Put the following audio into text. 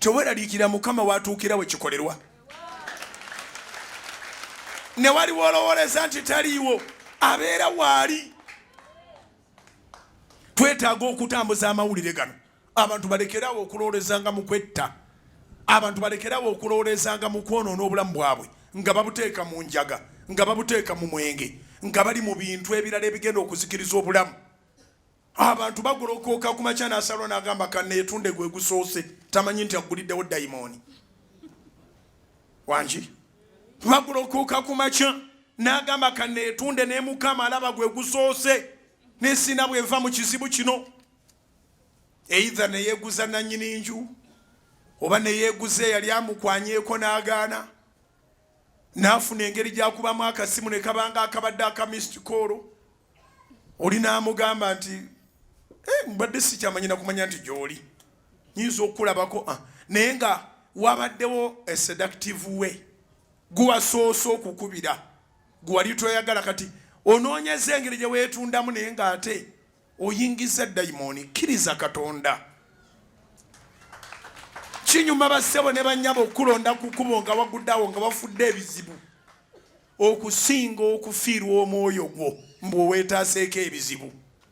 Tewelalikirira Mukama watukila we kikolerwa. Ne waliwo olowoleza nti taliiwo abeera waali. Twetaaga okutambuza amawulire gano. Abantu balekerawo okulowolezanga mu kwetta. Abantu balekerawo okulowolezanga mu kwonoona obulamu bwabwe nga babuteeka mu njaga, nga babuteeka mu mwenge, nga bali mu bintu ebirala ebigenda okuzikiriza obulamu. Abantu bagolokooka ku makya n'asalwa n'agamba kanneetunde gwe gusoose tamanyi nti aguliddewo dayimooni. Wangi bagolokooka ku makya n'agamba kanneetunde ne Mukama alaba gwe gusoose n'essina bw'eva mu kizibu kino. Either ne yeeguza nannyini nju oba ne yeeguze yali amukwanyeeko n'agaana n'afuna engeri gy'akubamu akasimu ne kabanga akabadde akamissed call. Oli n'amugamba nti mbadde sikyamanyi na kumanya nti gy'oli nyinza okulabako naye nga wabaddewo a seductive way guwasoose okukubira gwali toyagala kati onoonyeza engeri gye weetundamu naye ng'ate oyingiza dayimooni. Kkiriza Katonda. Kinyuma bassebo ne bannyabo okulonda ku kkubo nga waguddawo nga bafudde ebizibu okusinga okufiirwa omwoyo gwo mbw'oweetaaseeko ebizibu.